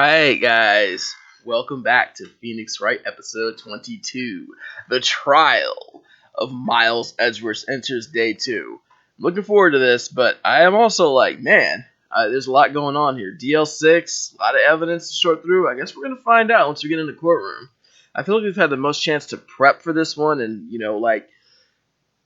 Alright, guys. Welcome back to Phoenix Wright episode 22. The Trial of Miles Edgeworth enters day 2. I'm looking forward to this, but I am also like, man, there's a lot going on here. DL6, a lot of evidence to sort through. I guess we're going to find out once we get in the courtroom. I feel like we've had the most chance to prep for this one, and,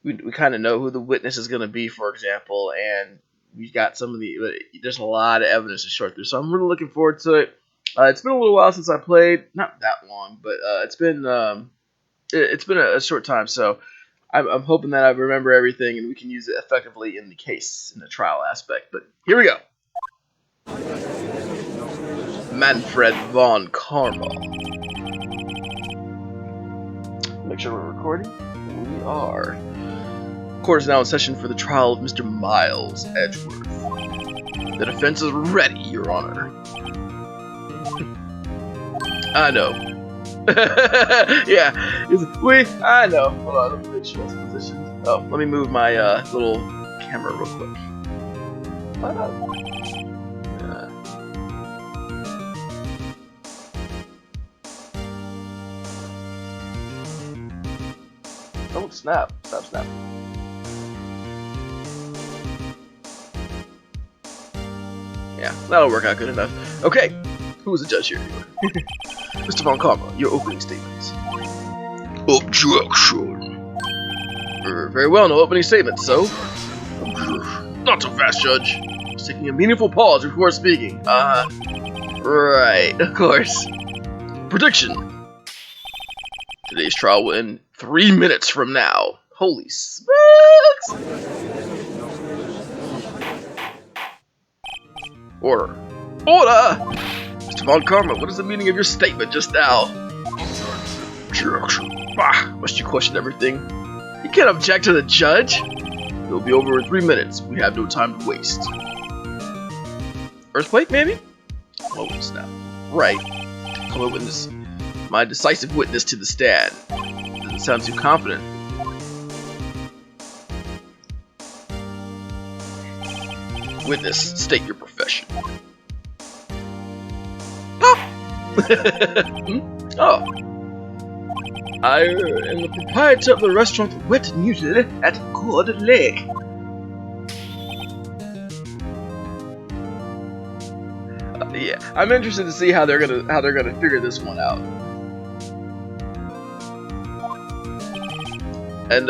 we kind of know who the witness is going to be, for example, and we got there's a lot of evidence to sort through, so I'm really looking forward to it. It's been a little while since I played, not that long, but it's been a short time, so I'm hoping that I remember everything and we can use it effectively in the case, in the trial aspect. But here we go. Manfred von Karma. Make sure we're recording. We are. Court is now in session for the trial of Mr. Miles Edgeworth. The defense is ready, Your Honor. I know. Yeah, I know. Hold on, let me make sure it's positioned. Oh, let me move my little camera real quick. Don't snap. Stop snapping. Yeah, that'll work out good enough. Okay, who is the judge here? Mr. Von Karma, your opening statements. Objection. Very well, no opening statements, so... Not so fast, Judge. I was taking a meaningful pause before speaking. Right, of course. Prediction. Today's trial will end 3 minutes from now. Holy smokes! Order. Order! Mr. Von Karma, what is the meaning of your statement just now? Objection. Bah, must you question everything? You can't object to the judge. It'll be over in 3 minutes. We have no time to waste. Earthquake, maybe? Oh, snap. Right. Come a witness. My decisive witness to the stand. Doesn't sound too confident. Witness, state your profession. Oh. I am the proprietor of the restaurant Wet Muted at Coeur Lake. Yeah, I'm interested to see how they're gonna figure this one out. And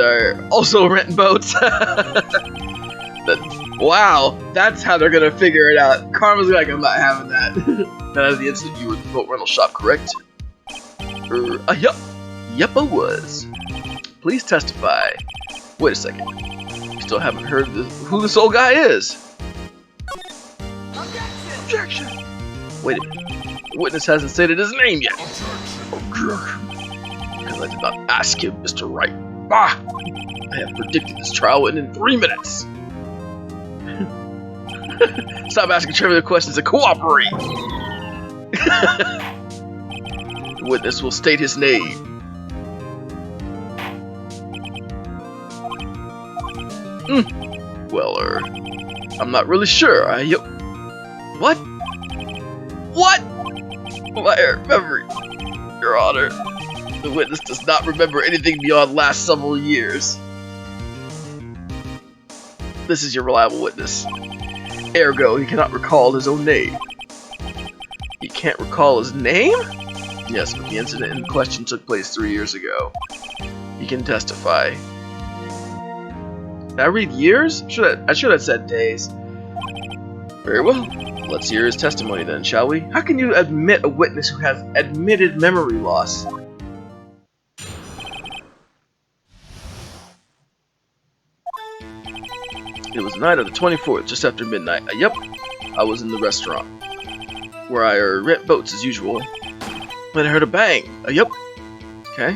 also renting boats. Wow, that's how they're gonna figure it out. Karma's like, I'm not having that. That is the instant you were at the boat rental shop, correct? Yep, I was. Please testify. Wait a second. You still haven't heard who this old guy is. Objection! Wait a minute. The witness hasn't stated his name yet. Objection. Because I did not ask him, Mr. Wright. Bah! I have predicted this trial will end in 3 minutes. Stop asking trivial questions and cooperate! The witness will state his name. Well, I'm not really sure. What? What? Liar, memory. Your Honor, the witness does not remember anything beyond last several years. This is your reliable witness. Ergo, he cannot recall his own name. He can't recall his name? Yes, but the incident in question took place 3 years ago. He can testify. Did I read years? I should have said days. Very well. Let's hear his testimony then, shall we? How can you admit a witness who has admitted memory loss? It was the night of the 24th, just after midnight. Yep, I was in the restaurant, where I rent boats as usual. When I heard a bang. Yep. Okay.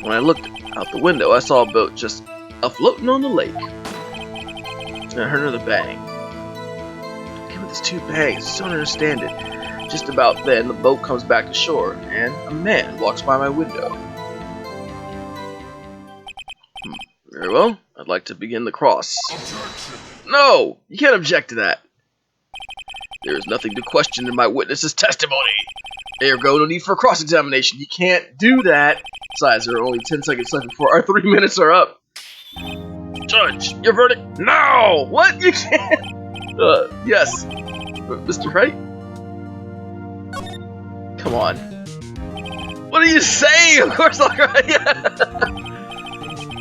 When I looked out the window, I saw a boat just afloating on the lake. And I heard another bang. Okay, with these 2 bangs, I just don't understand it. Just about then, the boat comes back to shore, and a man walks by my window. Very well. I'd like to begin the cross. No! You can't object to that. There is nothing to question in my witness's testimony. Ergo, no need for cross-examination. You can't do that. Besides, there are only 10 seconds left before our 3 minutes are up. Judge, your verdict? No! What? You can't? Yes. Mr. Wright? Come on. What are you saying? Of course I'll cry.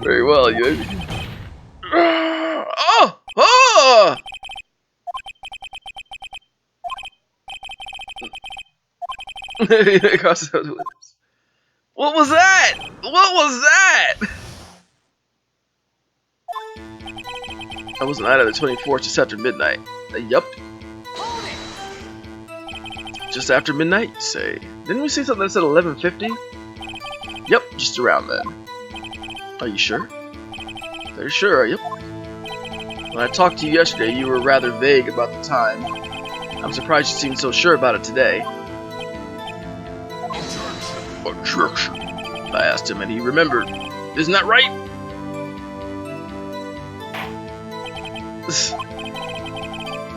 Very well, you. Oh! Oh! What was that? What was that? I was night of the 24th, just after midnight. Yup. Just after midnight, you say. Didn't we say something that said 11:50? Yep, just around then. Are you sure? Very sure, yep. When I talked to you yesterday, you were rather vague about the time. I'm surprised you seemed so sure about it today. Objection. I asked him and he remembered. Isn't that right?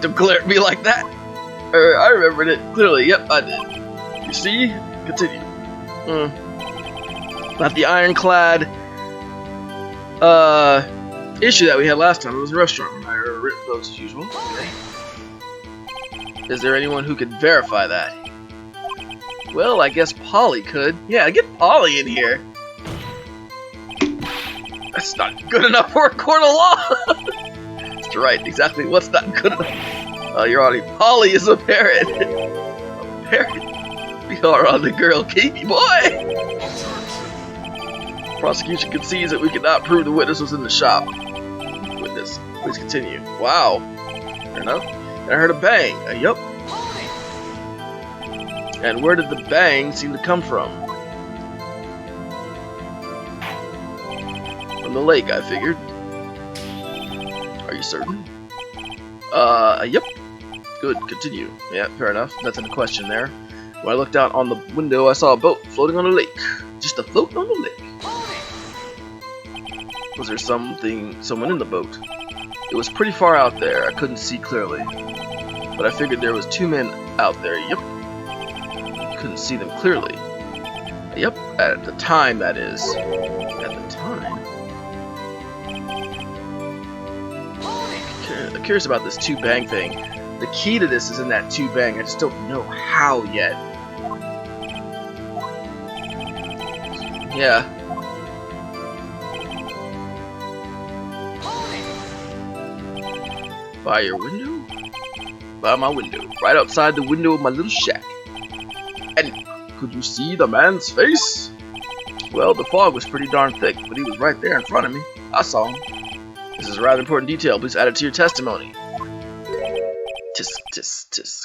Don't glare at me like that. I remembered it clearly. Yep, I did. You see? Continue. Not the ironclad issue that we had last time. It was a restaurant. I written those as usual. Okay. Is there anyone who could verify that? Well, I guess Polly could. Yeah, get Polly in here. That's not good enough for a court of law. That's right. Exactly what's not good enough. Your Honor, Polly is a parrot. A parrot? We are on the girl, Katie boy. Prosecution concedes that we cannot prove the witness was in the shop. Witness, please continue. Wow. Fair enough. And I heard a bang. Yup. And where did the bang seem to come from? From the lake, I figured. Are you certain? Yep. Good, continue. Yeah, fair enough. Nothing to question there. When I looked out on the window, I saw a boat floating on a lake. Just a float on the lake. Was there someone in the boat? It was pretty far out there. I couldn't see clearly. But I figured there was 2 men out there. Yep. Couldn't see them clearly. Yep, at the time, that is. At the time? I'm curious about this 2 bang thing. The key to this is in that 2 bang. I just don't know how yet. Yeah. By your window? By my window. Right outside the window of my little shack. And could you see the man's face? Well, the fog was pretty darn thick, but he was right there in front of me. I saw him. This is a rather important detail. Please add it to your testimony. Tisk, tisk, tisk.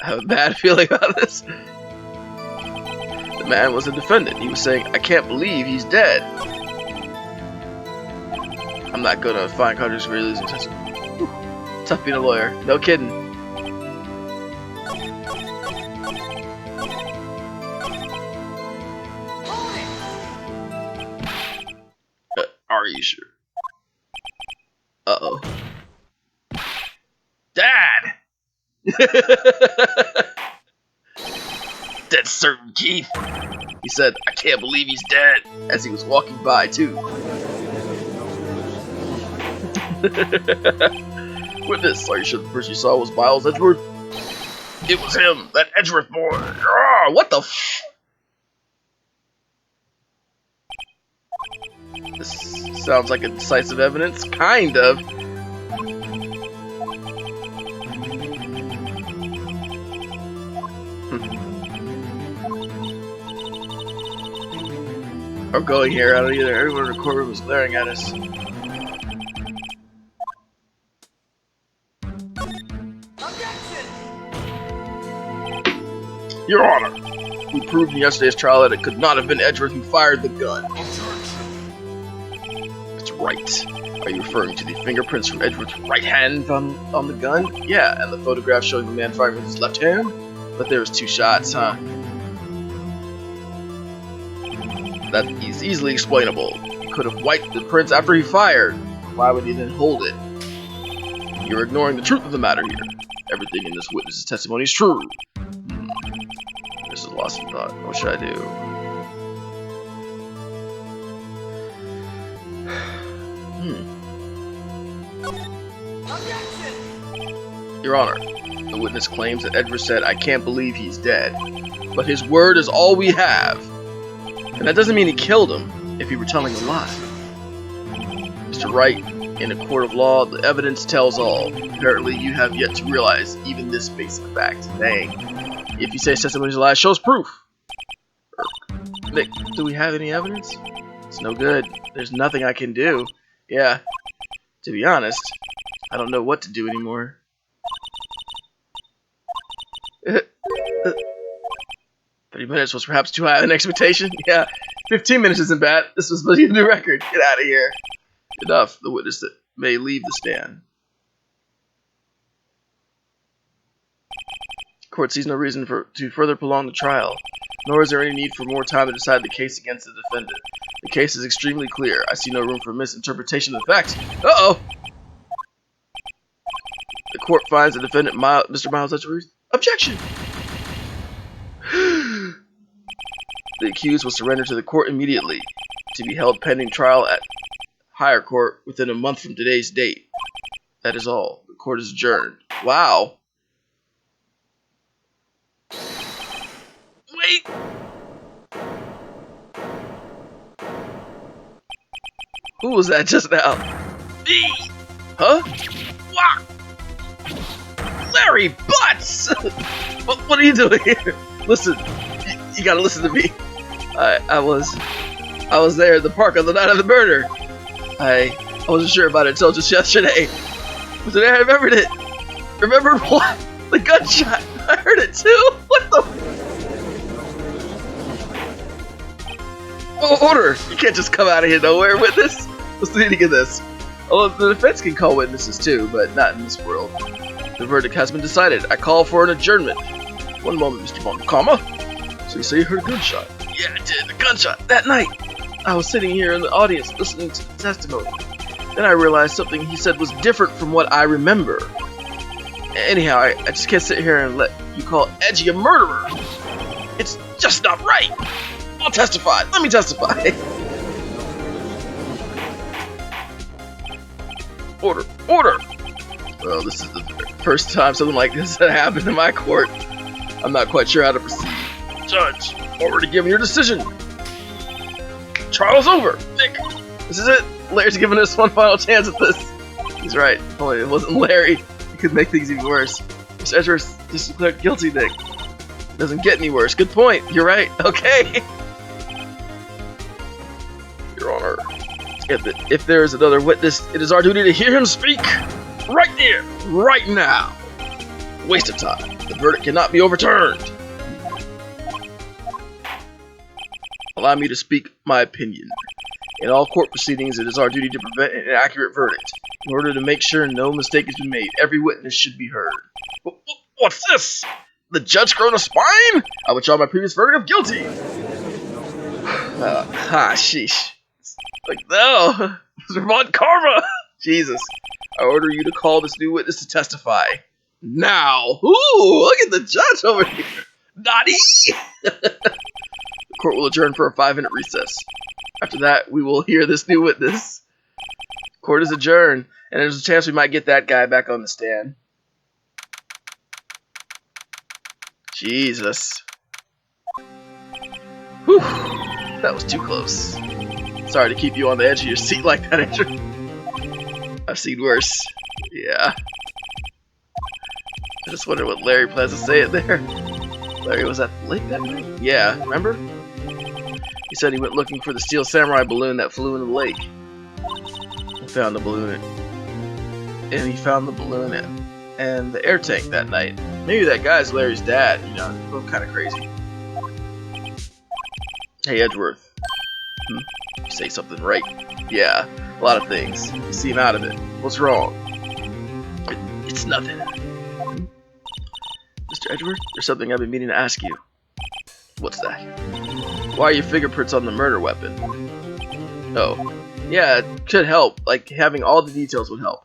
I have a bad feeling about this. The man was a defendant. He was saying, I can't believe he's dead. I'm not gonna find contradictions for losing testimony. Tough being a lawyer. No kidding. Are you sure? Uh-oh. Dad! Dead certain, Keith. He said, I can't believe he's dead, as he was walking by, too. Witness, are you sure the person you saw was Miles Edgeworth? It was him, that Edgeworth boy. Oh, what the f... This sounds like a decisive evidence. Kind of. I'm going here. I don't either. Everyone in the courtroom was glaring at us. Your Honor, we proved in yesterday's trial that it could not have been Edgeworth who fired the gun. That's right. Are you referring to the fingerprints from Edgeworth's right hand on the gun? Yeah, and the photograph showing the man firing with his left hand? But there was 2 shots, huh? That is easily explainable. He could have wiped the prints after he fired. Why would he then hold it? You're ignoring the truth of the matter here. Everything in this witness's testimony is true. This is lost in thought. What should I do? Your Honor, the witness claims that Edward said, "I can't believe he's dead." But his word is all we have. And that doesn't mean he killed him if he were telling a lie. Mr. Wright, in a court of law, the evidence tells all. Apparently, you have yet to realize even this basic fact. Dang. If you say his testimony is a lie, shows proof. Nick, do we have any evidence? It's no good. There's nothing I can do. Yeah. To be honest, I don't know what to do anymore. 30 minutes was perhaps too high an expectation. Yeah, 15 minutes isn't bad. This was supposed to be a new record. Get out of here. Enough. The witness may leave the stand. Court sees no reason to further prolong the trial, nor is there any need for more time to decide the case against the defendant. The case is extremely clear. I see no room for misinterpretation of the facts. Uh-oh! The court finds the defendant, Mr. Miles Edgeworth. Objection! The accused will surrender to the court immediately, to be held pending trial at higher court within a month from today's date. That is all. The court is adjourned. Wow. Wait! Who was that just now? Me! Huh? Wow! Larry Butts! What are you doing here? Listen, you gotta listen to me. I was there at the park on the night of the murder. I wasn't sure about it until just yesterday. But today I remembered it. Remember what? The gunshot. I heard it too. What the? Oh, order! You can't just come out of here nowhere with this. What's the meaning of this? Oh, the defense can call witnesses too, but not in this world. The verdict has been decided. I call for an adjournment. One moment, Mr. Bond, comma. So you say you heard a gunshot? Yeah, I did. A gunshot that night. I was sitting here in the audience listening to the testimony. Then I realized something he said was different from what I remember. Anyhow, I just can't sit here and let you call Edgy a murderer. It's just not right. I'll testify. Let me testify. Order. Order. Well, this is the first time something like this had happened in my court. I'm not quite sure how to proceed. Judge, already given your decision. Trial's over. Nick, this is it. Larry's giving us one final chance at this. He's right. If only it wasn't Larry, it could make things even worse. Mr. Edgeworth just declared guilty, Nick. It doesn't get any worse. Good point. You're right. Okay. Your Honor, if there is another witness, it is our duty to hear him speak. Right there. Right now. Waste of time. The verdict cannot be overturned. Allow me to speak my opinion. In all court proceedings, it is our duty to prevent an inaccurate verdict. In order to make sure no mistake has been made, every witness should be heard. What's this? The judge grown a spine? I withdraw my previous verdict of guilty. Sheesh. Like, no. Mr. Von Karma. Jesus. I order you to call this new witness to testify. Now. Ooh, look at the judge over here. Naughty. The court will adjourn for a 5-minute recess. After that, we will hear this new witness. Court is adjourned, and there's a chance we might get that guy back on the stand. Jesus. Whew. That was too close. Sorry to keep you on the edge of your seat like that, Andrew. I've seen worse. Yeah. I just wonder what Larry plans to say it there. Larry was at the lake that night? Yeah, remember? He said he went looking for the steel samurai balloon that flew into the lake. He found the balloon, and he found the balloon and the air tank that night. Maybe that guy's Larry's dad, you know, both kind of crazy. Hey, Edgeworth. You say something right. Yeah, a lot of things. You seem out of it. What's wrong? It's nothing. Mr. Edgeworth, there's something I've been meaning to ask you. What's that? Why are your fingerprints on the murder weapon? Oh. Yeah, it could help. Like, having all the details would help.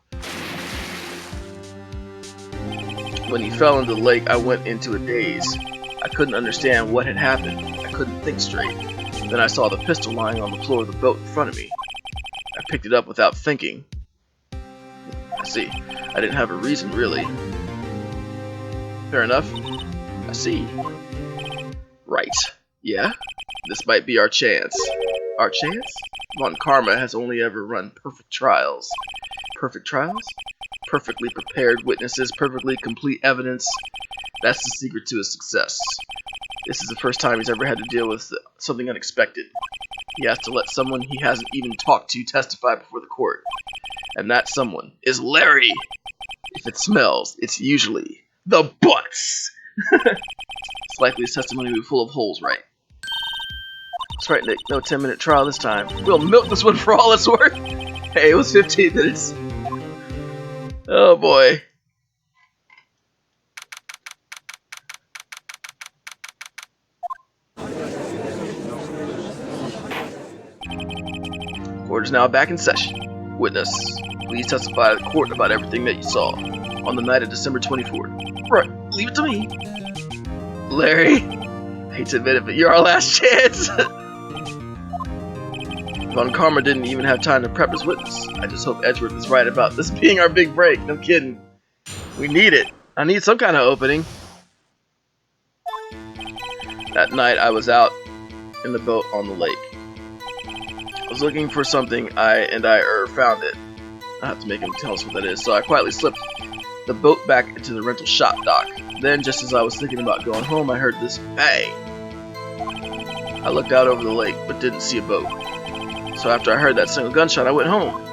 When he fell into the lake, I went into a daze. I couldn't understand what had happened. I couldn't think straight. Then I saw the pistol lying on the floor of the boat in front of me. I picked it up without thinking. I see. I didn't have a reason, really. Fair enough. I see. Right. Yeah? This might be our chance. Our chance? Von Karma has only ever run perfect trials. Perfect trials? Perfectly prepared witnesses, perfectly complete evidence. That's the secret to his success. This is the first time he's ever had to deal with something unexpected. He has to let someone he hasn't even talked to testify before the court. And that someone is Larry! If it smells, it's usually the butts! It's likely his testimony will be full of holes, right? That's right, Nick. No 10-minute trial this time. We'll milk this one for all it's worth! Hey, it was 15 minutes. Oh boy. Court is now back in session. Witness, please testify to the court about everything that you saw on the night of December 24th. Right, leave it to me. Larry, I hate to admit it, but you're our last chance. Von Karma didn't even have time to prep his witness. I just hope Edgeworth is right about this being our big break. No kidding. We need it. I need some kind of opening. That night I was out in the boat on the lake. I was looking for something and I found it. I have to make him tell us what that is. So I quietly slipped the boat back into the rental shop dock. Then, just as I was thinking about going home, I heard this bang. I looked out over the lake, but didn't see a boat. So after I heard that single gunshot, I went home.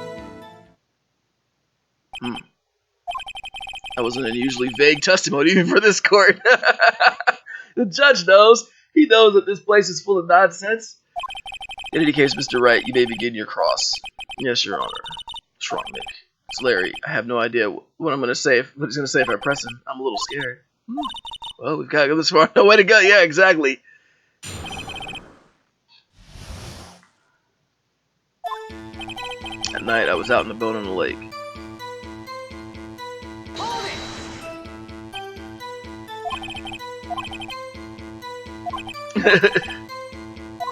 That was an unusually vague testimony even for this court. The judge knows. He knows that this place is full of nonsense. In any case, Mr. Wright, you may begin your cross. Yes, Your Honor. What's wrong, Nick? It's Larry. I have no idea what I'm going to say. What he's going to say if I press him. I'm a little scared. Well, we've got to go this far. No way to go. Yeah, exactly. At night, I was out in the boat on the lake.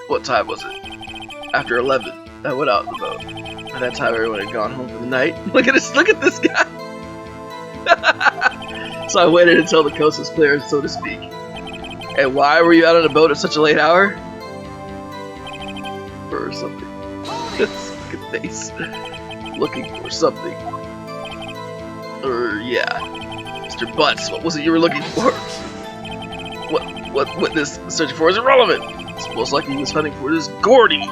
What time was it? After 11. I went out in the boat. By that time, everyone had gone home for the night. Look at this! Look at this guy! So I waited until the coast was clear, so to speak. And why were you out on a boat at such a late hour? For something. Look at face. Looking for something. Yeah. Mr. Butts, what was it you were looking for? What witness searching for is irrelevant. It's most likely he was hunting for this Gordy.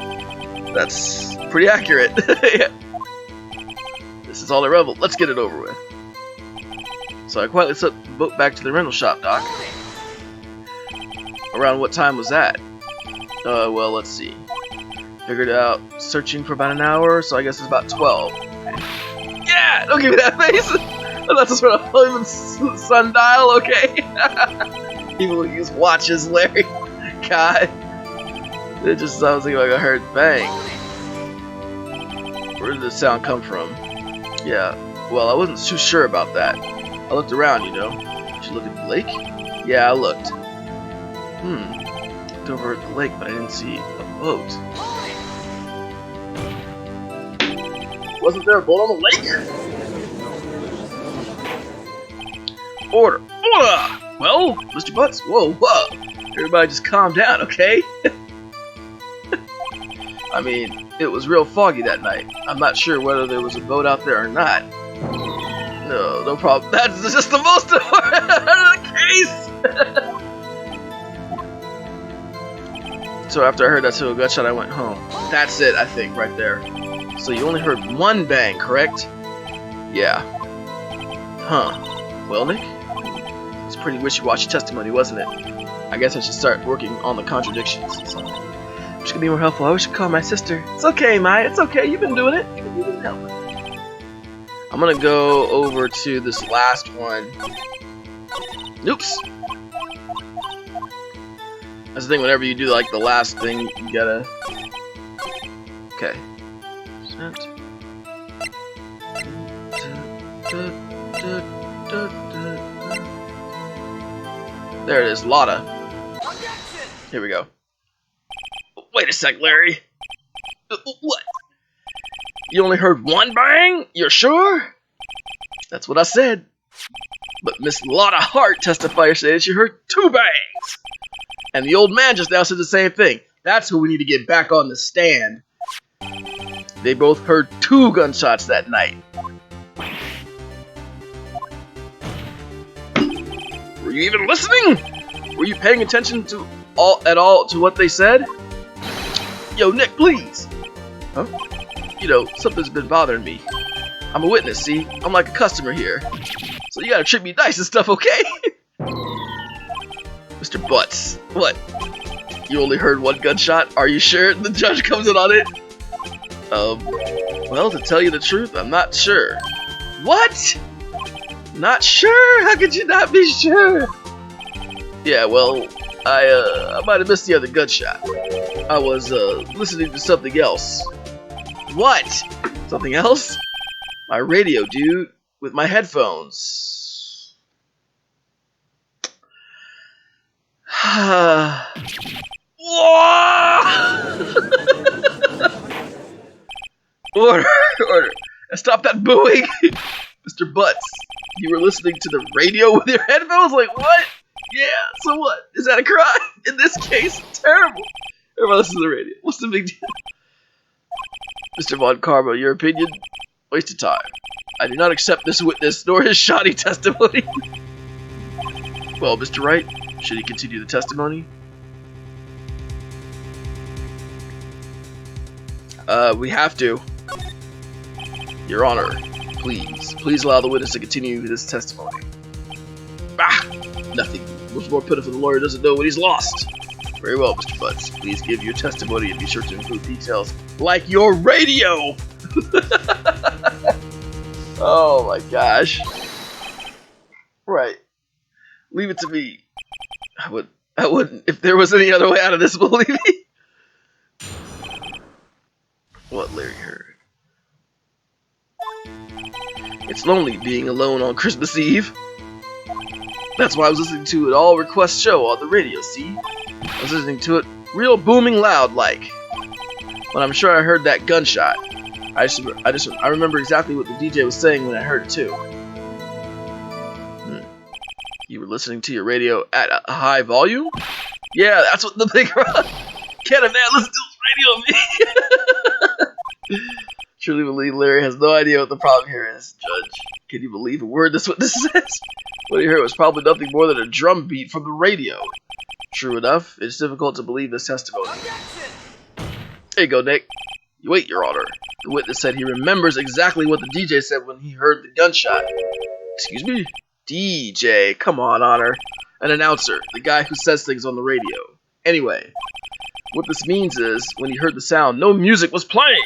That's pretty accurate. Yeah. This is all irrelevant. Let's get it over with. So I quietly slipped the boat back to the rental shop dock. Around what time was that? Well, let's see. Figured out searching for about an hour, so I guess it's about 12. Yeah! Don't give me that face! I thought this was a sundial, okay? People use watches, Larry. God. It just sounds like I heard bang. Where did the sound come from? Yeah, well, I wasn't too sure about that. I looked around, you know. Did you look at the lake? Yeah, I looked. Looked over at the lake, but I didn't see a boat. Wasn't there a boat on the lake? Order! Order! Well, Mr. Butts, whoa. Everybody just calm down, okay? I mean, it was real foggy that night. I'm not sure whether there was a boat out there or not. No problem. That's just the most important of the case! So after I heard that single gunshot, I went home. That's it, I think, right there. So you only heard one bang, correct? Yeah. Huh. Well, Nick? It's pretty wishy-washy testimony, wasn't it? I guess I should start working on the contradictions. I'm just gonna be more helpful. I wish I could call my sister. It's okay, Maya. It's okay. You've been doing it. You've been helping. I'm gonna go over to this last one. Oops. That's the thing. Whenever you do like the last thing, you gotta. Okay. There it is, Lotta. Here we go. Wait a sec, Larry. What? You only heard one bang? You're sure? That's what I said. But Miss Lotta Hart testifier said she heard 2 bangs. And the old man just now said the same thing. That's who we need to get back on the stand. They both heard 2 gunshots that night. Were you even listening? Were you paying attention to at all to what they said? Yo, Nick, please. Huh? You know, something's been bothering me. I'm a witness, see? I'm like a customer here. So you gotta treat me nice and stuff, okay? Mr. Butts, what? You only heard 1 gunshot? Are you sure? The judge comes in on it. Well, to tell you the truth, I'm not sure. What? Not sure? How could you not be sure? Yeah, well, I might have missed the other gunshot. I was, listening to something else. What? Something else? My radio, dude, with my headphones. Order! Stop that booing! Mr. Butts, you were listening to the radio with your headphones? Like, what? Yeah, so what? Is that a crime? In this case, terrible. Everybody listens to the radio. What's the big deal? Mr. Von Karma, your opinion? Waste of time. I do not accept this witness, nor his shoddy testimony. Well, Mr. Wright, should he continue the testimony? We have to. Your Honor, please allow the witness to continue this testimony. Ah, nothing. Much more pitiful the lawyer doesn't know what he's lost. Very well, Mr. Butts. Please give your testimony and be sure to include details like your radio. Oh my gosh. Right. Leave it to me. I wouldn't if there was any other way out of this, believe me. What Larry heard. It's lonely being alone on Christmas Eve. That's why I was listening to an all-request show on the radio, see? I was listening to it real booming loud like. But I'm sure I heard that gunshot. I remember exactly what the DJ was saying when I heard it too. You were listening to your radio at a high volume? Yeah, that's what the big Can a man listen to his radio? Truly believe Larry has no idea what the problem here is, Judge. Can you believe a word this witness says? What he heard was probably nothing more than a drum beat from the radio. True enough, it's difficult to believe this testimony. There you go, Nick. Wait, Your Honor. The witness said he remembers exactly what the DJ said when he heard the gunshot. Excuse me? DJ, come on, Honor. An announcer, the guy who says things on the radio. Anyway, what this means is, when he heard the sound, no music was playing.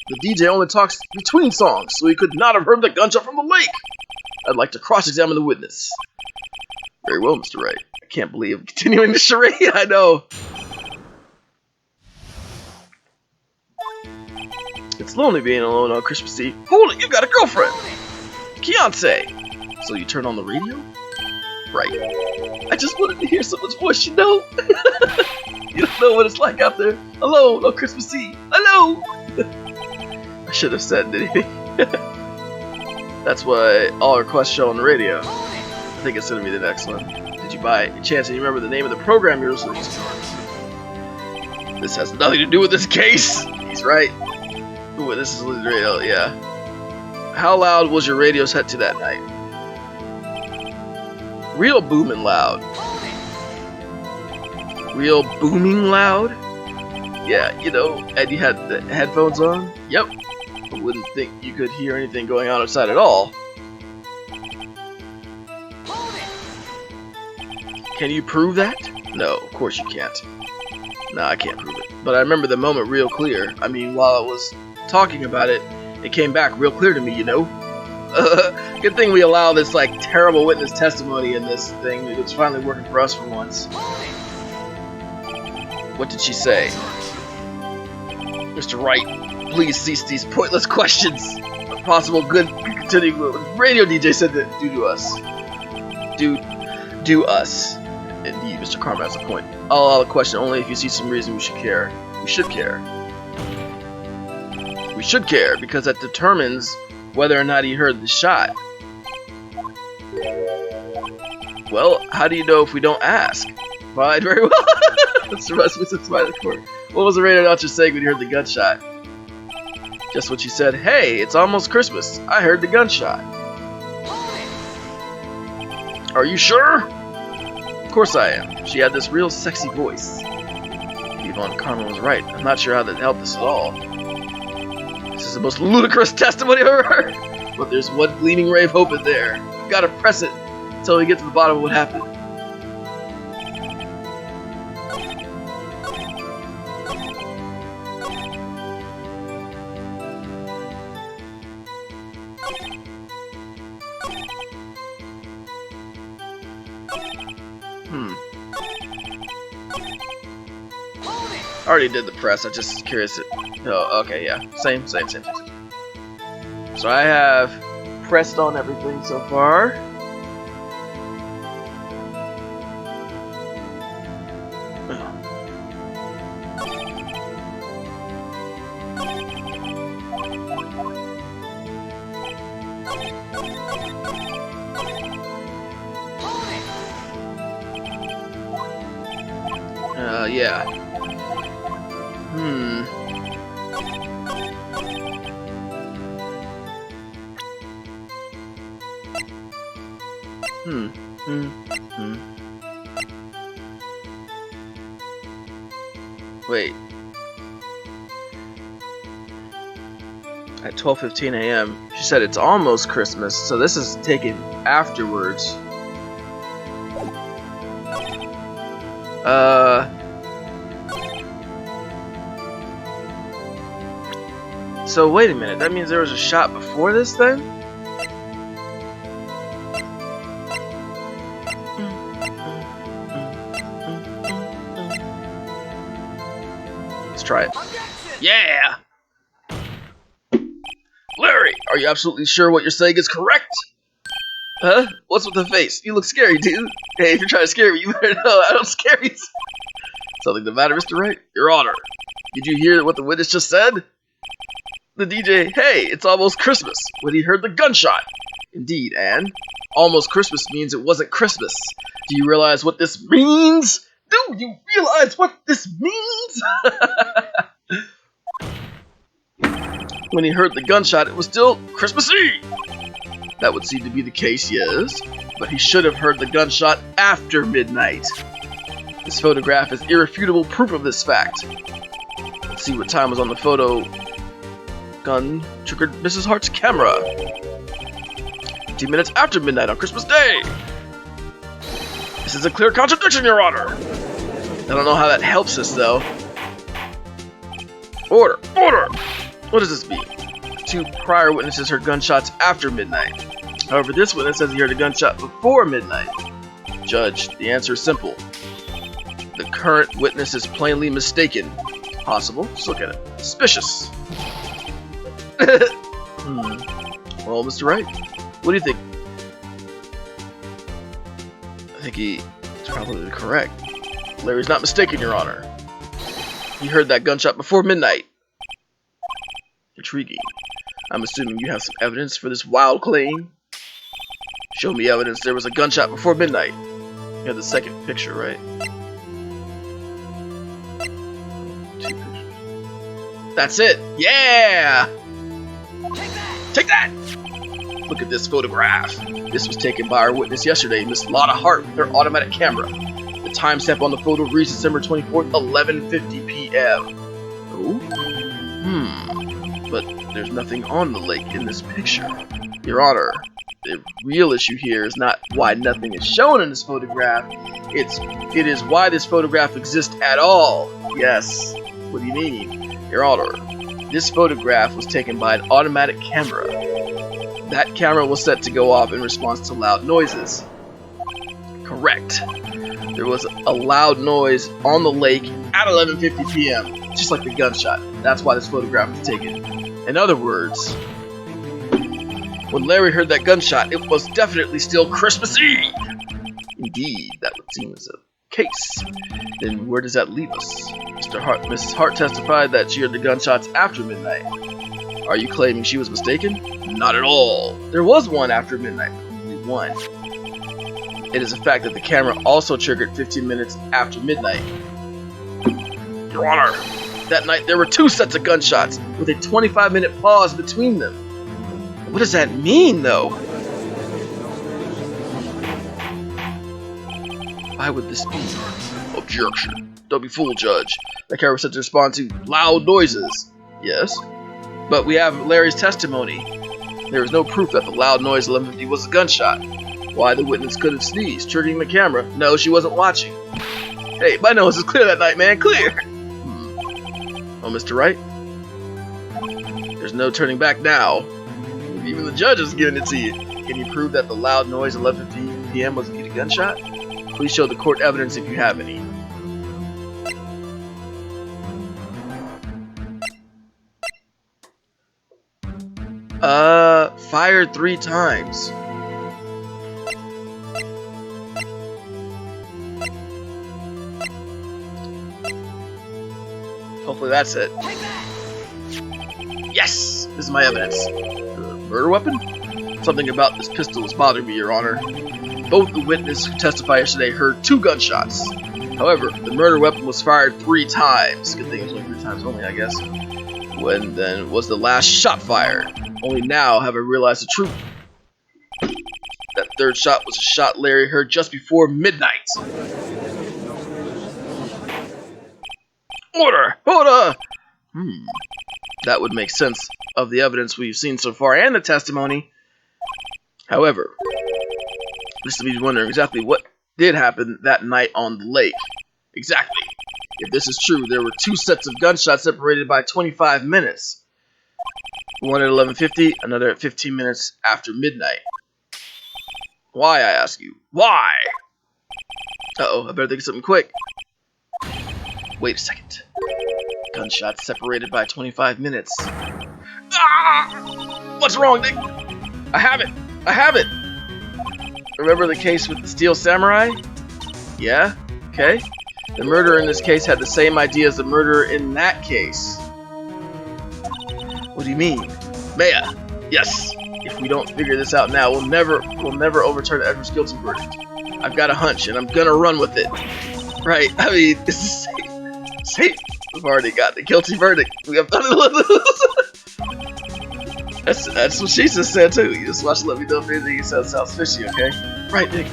The DJ only talks between songs, so he could not have heard the gunshot from the lake. I'd like to cross-examine the witness. Very well, Mr. Wright. I can't believe I'm continuing the charade. I know. It's lonely being alone on Christmas Eve. Hold it, you got a girlfriend! Fiancé! So you turn on the radio? Right. I just wanted to hear someone's voice, you know? You don't know what it's like out there. Alone on Christmas Eve. Hello! I should have said anything. That's why all requests show on the radio. I think it's gonna be the next one. Did you by chance you remember the name of the program you're listening to? This has nothing to do with this case! He's right. Ooh, this is the radio, yeah. How loud was your radio set to that night? Real booming loud. Real booming loud? Yeah, you know, and you had the headphones on? Yep. I wouldn't think you could hear anything going on outside at all. Can you prove that? No, of course you can't. No, I can't prove it. But I remember the moment real clear. I mean, while I was talking about it, it came back real clear to me, you know? Good thing we allow this, like, terrible witness testimony in this thing. It's finally working for us for once. What did she say? Mr. Wright, please cease these pointless questions. What possible good could continue what radio DJ said to do to us? Do us. Indeed, Mr. Karma has a point. I'll allow the question only if you see some reason we should care. We should care. We should care, because that determines whether or not he heard the shot. Well, how do you know if we don't ask? Fine, very well. Mr. Rasmussen smiled at the court. What was the radio announcer saying when you heard the gunshot? Just what she said. Hey, it's almost Christmas. I heard the gunshot. Are you sure? Of course I am. She had this real sexy voice. Yvonne Carmen was right. I'm not sure how that helped us at all. This is the most ludicrous testimony I've ever heard. But there's one gleaming ray of hope in there. We've got to press it until we get to the bottom of what happened. I already did the press, I'm just curious. Oh, okay, yeah. Same. So I have pressed on everything so far. Yeah. Wait. At 12:15 a.m. she said it's almost Christmas, so this is taken afterwards. So wait a minute, that means there was a shot before this then? Let's try it. Yeah! Larry, are you absolutely sure what you're saying is correct? Huh? What's with the face? You look scary, dude. Hey, if you're trying to scare me, you better know I don't scare you. Something the matter, Mr. Wright? Your Honor, did you hear what the witness just said? The DJ, hey, it's almost Christmas, when he heard the gunshot. Indeed, and almost Christmas means it wasn't Christmas. Do you realize what this means? Do you realize what this means? When he heard the gunshot, it was still Christmas Eve. That would seem to be the case, yes, but he should have heard the gunshot after midnight. This photograph is irrefutable proof of this fact. Let's see what time was on the photo. Gun triggered Mrs. Hart's camera. 15 minutes after midnight on Christmas Day. This is a clear contradiction, Your Honor. I don't know how that helps us, though. Order! Order! What does this mean? 2 prior witnesses heard gunshots after midnight. However, this witness says he heard a gunshot before midnight. Judge, the answer is simple. The current witness is plainly mistaken. Possible? Just look at it. Suspicious. Well, Mr. Wright, what do you think? I think he's probably correct. Larry's not mistaken, Your Honor. He heard that gunshot before midnight. Intriguing. I'm assuming you have some evidence for this wild claim? Show me evidence there was a gunshot before midnight. You have the second picture, right? 2 pictures. That's it! Yeah! Take that! Look at this photograph. This was taken by our witness yesterday, Miss Lotta Hart, with her automatic camera. The timestamp on the photo reads December 24th, 11:50 p.m. Oh? But there's nothing on the lake in this picture. Your Honor, the real issue here is not why nothing is shown in this photograph. It is why this photograph exists at all. Yes. What do you mean? Your Honor, this photograph was taken by an automatic camera. That camera was set to go off in response to loud noises. Correct. There was a loud noise on the lake at 11:50 p.m., just like the gunshot. That's why this photograph was taken. In other words, when Larry heard that gunshot, it was definitely still Christmas Eve. Indeed, that would seem as case. Then where does that leave us? Mrs. Hart testified that she heard the gunshots after midnight. Are you claiming she was mistaken? Not at all. There was one after midnight. Only one. It is a fact that the camera also triggered 15 minutes after midnight. Your Honor, that night there were 2 sets of gunshots with a 25-minute pause between them. What does that mean, though? Why would this be? Objection. Don't be fooled, Judge. The camera was set to respond to loud noises. Yes. But we have Larry's testimony. There is no proof that the loud noise 11:50 was a gunshot. Why the witness could have sneezed, triggering the camera? No, she wasn't watching. Hey, my nose is clear that night, man. Clear! Oh, Mr. Wright? There's no turning back now. Even the judge is giving it to you. Can you prove that the loud noise 11:50 p.m. was indeed a gunshot? Please show the court evidence if you have any. Fired 3 times. Hopefully that's it. Yes! This is my evidence. The murder weapon? Something about this pistol is bothering me, Your Honor. Both the witness who testified yesterday heard 2 gunshots. However, the murder weapon was fired 3 times. Good thing it was only 3 times only, I guess. When then was the last shot fired? Only now have I realized the truth. That 3rd shot was a shot Larry heard just before midnight. Order! Order! That would make sense of the evidence we've seen so far and the testimony. However, this leaves me wondering exactly what did happen that night on the lake. Exactly. If this is true, there were 2 sets of gunshots separated by 25 minutes. One at 11:50, another at 15 minutes after midnight. Why, I ask you? Why? Uh-oh, I better think of something quick. Wait a second. Gunshots separated by 25 minutes. Ah! What's wrong, Nick? I have it! I have it! Remember the case with the Steel Samurai? Yeah? Okay. The murderer in this case had the same idea as the murderer in that case. What do you mean? Maya! Yes! If we don't figure this out now, we'll never overturn Edward's guilty verdict. I've got a hunch, and I'm gonna run with it. Right, I mean, this is safe. We've already got the guilty verdict. We have done it. That's what she just said too. You just watch and let me know if anything he says sounds fishy, okay? Right, Nick.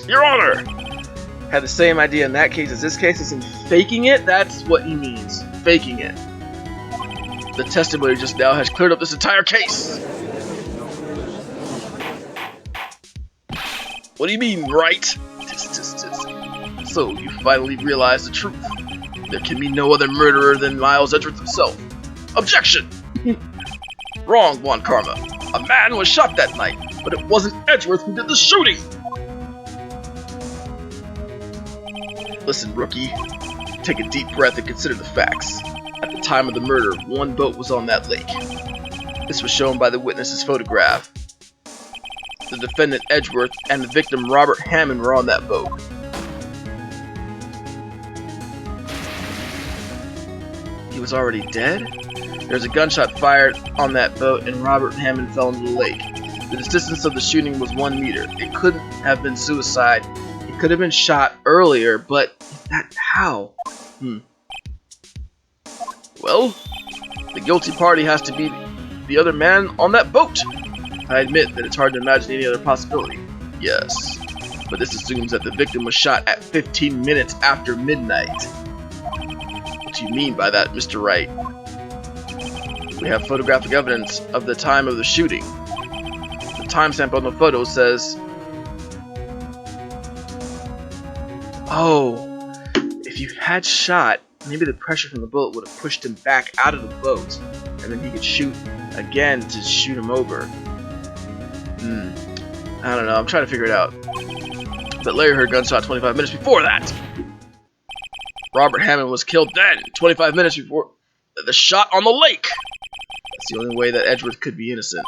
Your Honor! Had the same idea in that case as this case, as in faking it? That's what he means. Faking it. The testimony just now has cleared up this entire case. What do you mean, right? So, you finally realize the truth. There can be no other murderer than Miles Edgeworth himself. Objection! Wrong, Juan Karma. A man was shot that night, but it wasn't Edgeworth who did the shooting! Listen, rookie. Take a deep breath and consider the facts. At the time of the murder, 1 boat was on that lake. This was shown by the witness's photograph. The defendant Edgeworth and the victim Robert Hammond were on that boat. He was already dead? There's a gunshot fired on that boat and Robert Hammond fell into the lake. The distance of the shooting was 1 meter. It couldn't have been suicide. He could have been shot earlier, but how? Well, the guilty party has to be the other man on that boat. I admit that it's hard to imagine any other possibility. Yes, but this assumes that the victim was shot at 15 minutes after midnight. What do you mean by that, Mr. Wright? We have photographic evidence of the time of the shooting. The timestamp on the photo says... Oh, if you had shot, maybe the pressure from the bullet would have pushed him back out of the boat, and then he could shoot again to shoot him over. I don't know, I'm trying to figure it out. But Larry heard a gunshot 25 minutes before that! Robert Hammond was killed then, 25 minutes before the shot on the lake! That's the only way that Edgeworth could be innocent.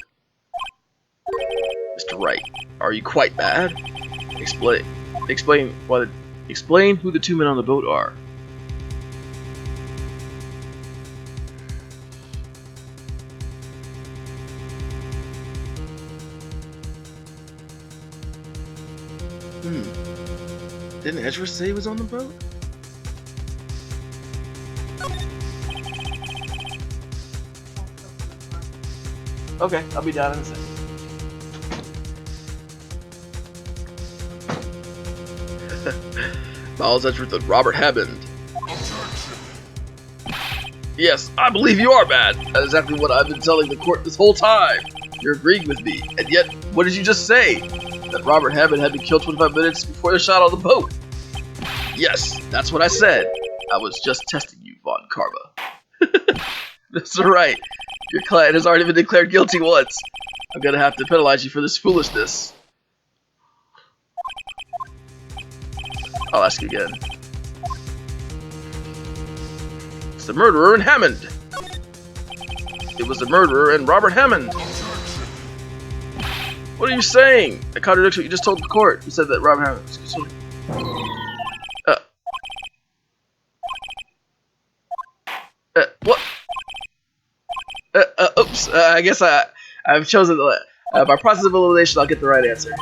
Mr. Wright, are you quite mad? Explain why Explain who the two men on the boat are. Didn't Edgeworth say he was on the boat? Okay, I'll be down in a second. Miles Edgeworth and Robert Hammond. Yes, I believe you are bad. That's exactly what I've been telling the court this whole time. You're agreeing with me, and yet, what did you just say? That Robert Hammond had been killed 25 minutes before the shot on the boat. Yes, that's what I said. I was just testing you, Von Karma. That's right. Your client has already been declared guilty once. I'm gonna have to penalize you for this foolishness. I'll ask you again. It's the murderer and Hammond. It was the murderer and Robert Hammond. What are you saying? That contradicts what you just told the court. You said that Robert Hammond. Excuse me. What? Oops. I guess I've chosen by process of elimination. I'll get the right answer.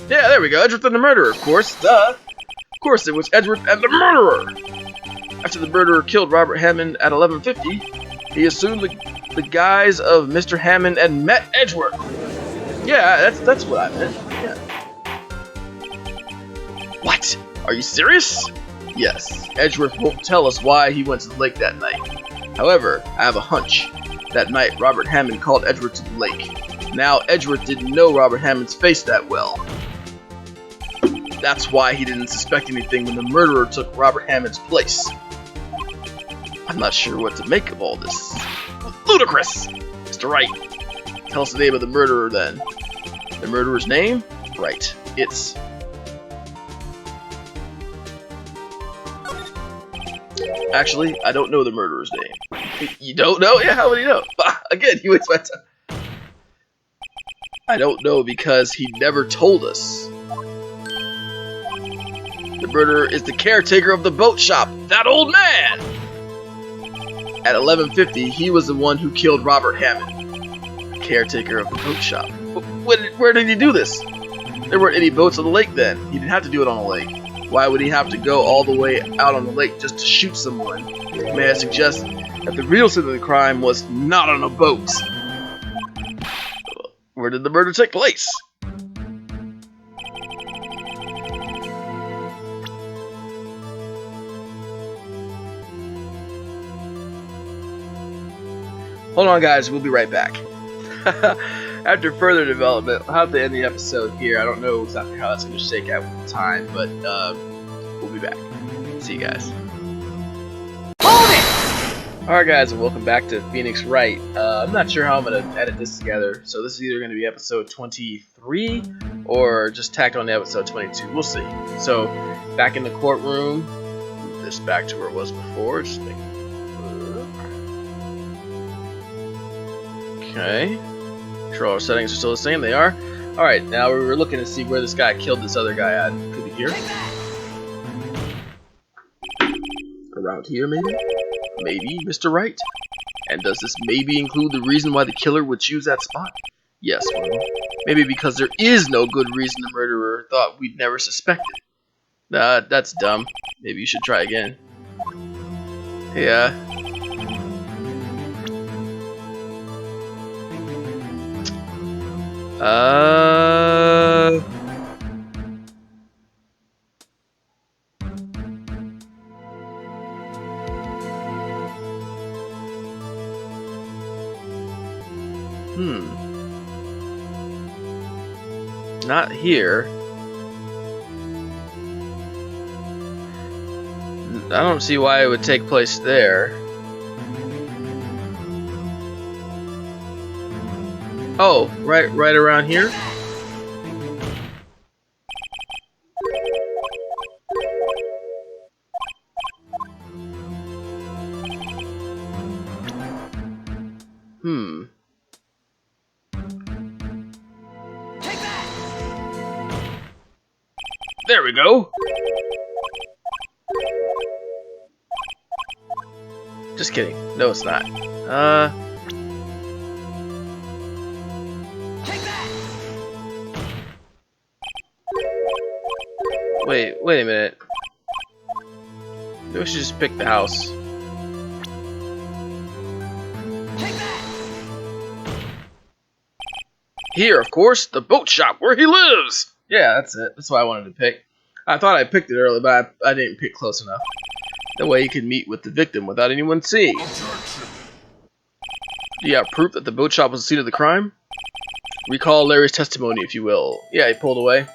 Yeah, there we go. Edgeworth and the murderer, of course. Duh. Of course, it was Edgeworth and the murderer. After the murderer killed Robert Hammond at 11:50, he assumed the guise of Mr. Hammond and met Edgeworth. Yeah, that's what I meant. Yeah. What? Are you serious? Yes. Edgeworth won't tell us why he went to the lake that night. However, I have a hunch. That night, Robert Hammond called Edgeworth to the lake. Now, Edgeworth didn't know Robert Hammond's face that well. That's why he didn't suspect anything when the murderer took Robert Hammond's place. I'm not sure what to make of all this. Ludicrous! Mr. Wright, tell us the name of the murderer then. The murderer's name? Right. It's... Actually, I don't know the murderer's name. You don't know? Yeah, how would you know? Again, you waste my time. I don't know because he never told us. The murderer is the caretaker of the boat shop, that old man! At 11:50, he was the one who killed Robert Hammond, caretaker of the boat shop. Where did he do this? There weren't any boats on the lake then. He didn't have to do it on the lake. Why would he have to go all the way out on the lake just to shoot someone? May I suggest that the real scene of the crime was not on a boat? Where did the murder take place? Hold on, guys. We'll be right back. After further development, I'll have to end the episode here. I don't know exactly how that's going to shake out with the time, but we'll be back. See you guys. Hold it! Alright, guys, and welcome back to Phoenix Wright. I'm not sure how I'm going to edit this together, so this is either going to be episode 23 or just tacked on to episode 22. We'll see. So, back in the courtroom. Move this back to where it was before. Just make Okay. Controller settings are still the same. They are. Alright, now we're looking to see where this guy killed this other guy at. Could be here. Around here, maybe? Maybe, Mr. Wright? And does this maybe include the reason why the killer would choose that spot? Yes, well, maybe because there is no good reason the murderer thought we'd never suspected. That's dumb. Maybe you should try again. Yeah. Not here. I don't see why it would take place there. Oh, right around here? There we go. Just kidding. No, it's not. Wait a minute. Maybe we should just pick the house. Here, of course, the boat shop where he lives. Yeah, that's it. That's what I wanted to pick. I thought I picked it early, but I didn't pick close enough. That way he could meet with the victim without anyone seeing. Do you have proof that the boat shop was the scene of the crime? Recall Larry's testimony, if you will. Yeah, he pulled away.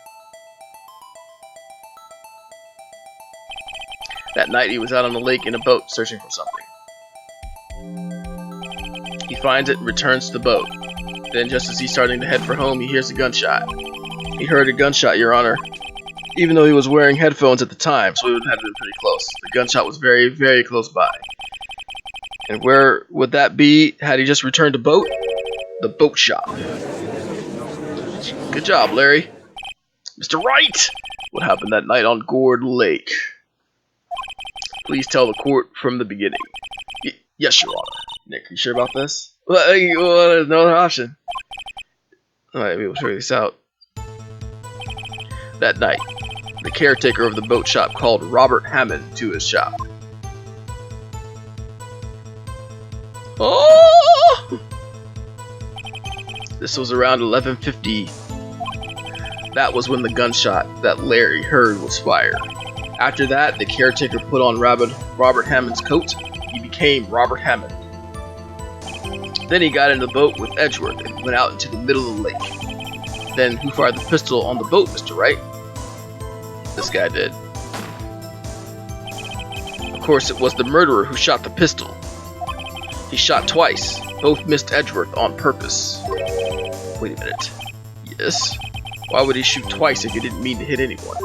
That night he was out on the lake in a boat searching for something. He finds it and returns to the boat. Then just as he's starting to head for home, he hears a gunshot. He heard a gunshot, Your Honor. Even though he was wearing headphones at the time, so he would have been pretty close. The gunshot was very, very close by. And where would that be had he just returned to boat? The boat shop. Good job, Larry. Mr. Wright! What happened that night on Gourd Lake? Please tell the court from the beginning. Yes, Your Honor. Nick, you sure about this? Well, there's no other option. Alright, we'll figure this out. That night, the caretaker of the boat shop called Robert Hammond to his shop. Oh! This was around 11:50. That was when the gunshot that Larry heard was fired. After that, the caretaker put on Robert Hammond's coat. He became Robert Hammond. Then he got in the boat with Edgeworth and went out into the middle of the lake. Then who fired the pistol on the boat, Mr. Wright? This guy did. Of course, it was the murderer who shot the pistol. He shot twice. Both missed Edgeworth on purpose. Wait a minute. Yes? Why would he shoot twice if he didn't mean to hit anyone?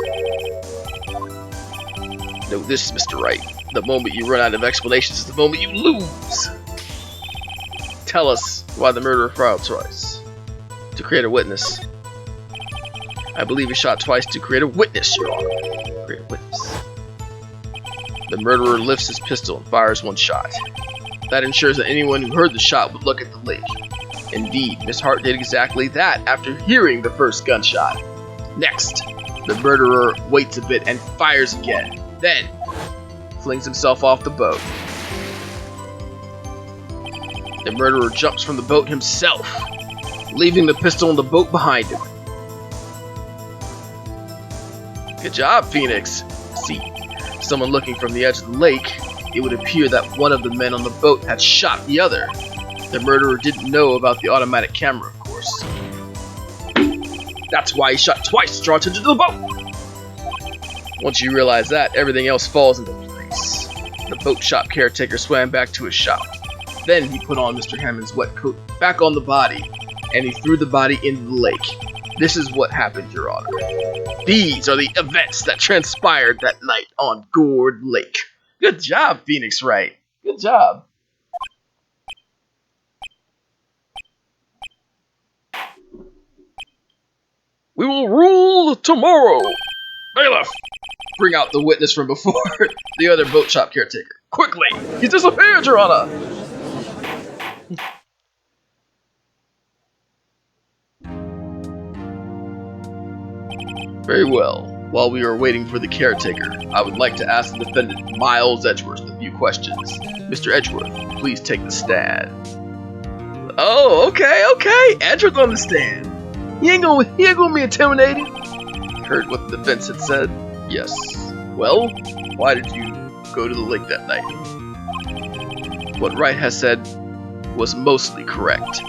Know this, Mr. Wright. The moment you run out of explanations is the moment you lose. Tell us why the murderer fired twice. To create a witness. I believe he shot twice to create a witness, Your Honor. Create a witness. The murderer lifts his pistol and fires one shot. That ensures that anyone who heard the shot would look at the lake. Indeed, Miss Hart did exactly that after hearing the first gunshot. Next, the murderer waits a bit and fires again. Then, flings himself off the boat. The murderer jumps from the boat himself, leaving the pistol in the boat behind him. Good job, Phoenix. See, someone looking from the edge of the lake, it would appear that one of the men on the boat had shot the other. The murderer didn't know about the automatic camera, of course. That's why he shot twice to draw attention to the boat. Once you realize that, everything else falls into place. The boat shop caretaker swam back to his shop. Then he put on Mr. Hammond's wet coat back on the body, and he threw the body into the lake. This is what happened, Your Honor. These are the events that transpired that night on Gourd Lake. Good job, Phoenix Wright. Good job. We will rule tomorrow. Bailiff, bring out the witness from before, the other boat shop caretaker. Quickly! He's disappeared, Your Honor! Very well. While we are waiting for the caretaker, I would like to ask the defendant, Miles Edgeworth, a few questions. Mr. Edgeworth, please take the stand. Oh, okay. Edgeworth on the stand. He ain't gonna be intimidated. Heard what the defense had said? Yes. Well, why did you go to the lake that night? What Wright has said was mostly correct.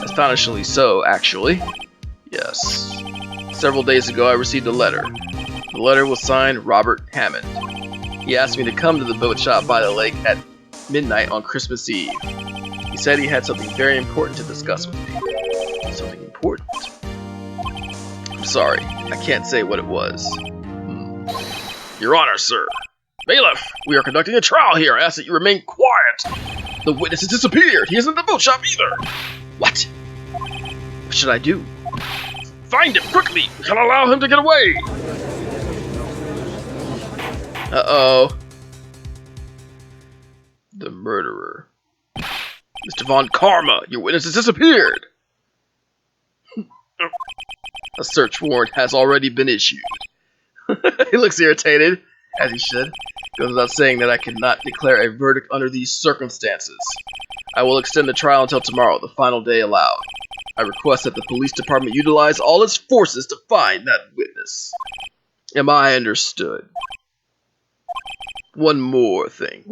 Astonishingly so, actually. Yes. Several days ago, I received a letter. The letter was signed Robert Hammond. He asked me to come to the boat shop by the lake at midnight on Christmas Eve. He said he had something very important to discuss with me. Something important? I'm sorry, I can't say what it was. Your Honor, sir. Bailiff, we are conducting a trial here. I ask that you remain quiet. The witness has disappeared. He isn't in the boat shop either. What? What should I do? Find him quickly. We can't allow him to get away. Uh-oh. The murderer. Mr. Von Karma, your witness has disappeared. A search warrant has already been issued. He looks irritated, as he should. Goes without saying that I cannot declare a verdict under these circumstances. I will extend the trial until tomorrow, the final day allowed. I request that the police department utilize all its forces to find that witness. Am I understood? One more thing.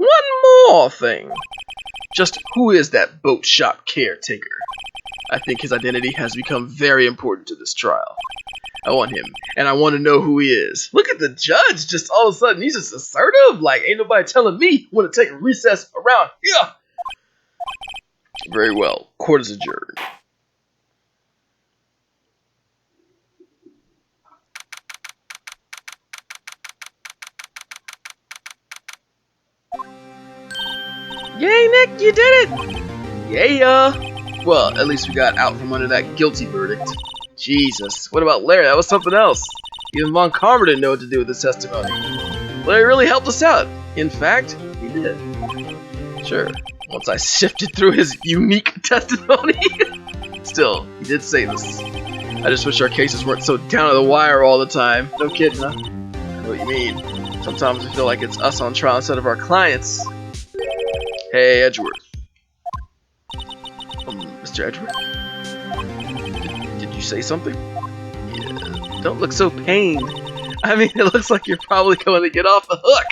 Just who is that boat shop caretaker? I think his identity has become very important to this trial. I want him, and I want to know who he is. Look at the judge, just all of a sudden, he's just assertive. Like, ain't nobody telling me when to take a recess around here. Very well. Court is adjourned. Yay, Nick, you did it! Yeah! Well, at least we got out from under that guilty verdict. Jesus, what about Larry? That was something else. Even Von Karma didn't know what to do with his testimony. Larry really helped us out. In fact, he did. Sure, once I sifted through his unique testimony. Still, he did save us. I just wish our cases weren't so down to the wire all the time. No kidding, huh? I know what you mean. Sometimes I feel like it's us on trial instead of our clients. Hey, Edgeworth. Mr. Edgeworth? Did you say something? Yeah, don't look so pained. I mean, it looks like you're probably going to get off the hook.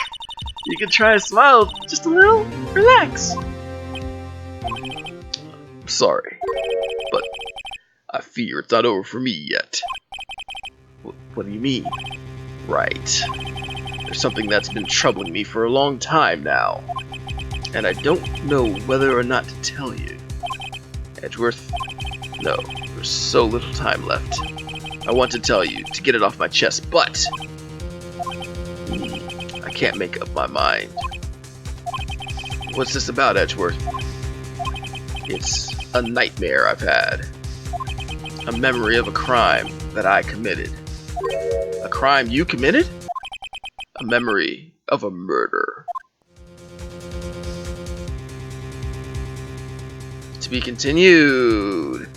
You can try to smile just a little. Relax. I'm sorry, but I fear it's not over for me yet. What do you mean? Right. There's something that's been troubling me for a long time now. And I don't know whether or not to tell you. Edgeworth, no, there's so little time left. I want to tell you, to get it off my chest, but I can't make up my mind. What's this about, Edgeworth? It's a nightmare I've had. A memory of a crime that I committed. A crime you committed? A memory of a murder. To be continued.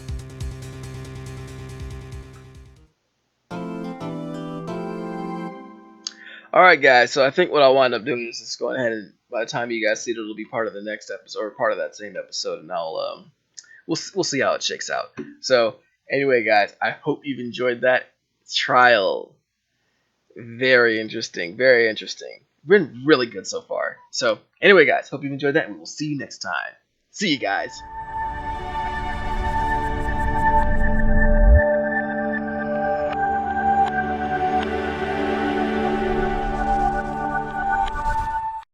Alright guys, so I think what I'll wind up doing is just going ahead and by the time you guys see it, it'll be part of the next episode, or part of that same episode, and I'll we'll see how it shakes out. So anyway guys, I hope you've enjoyed that trial. Very interesting, very interesting. Been really good so far. So anyway guys, hope you've enjoyed that, and we'll see you next time. See you guys.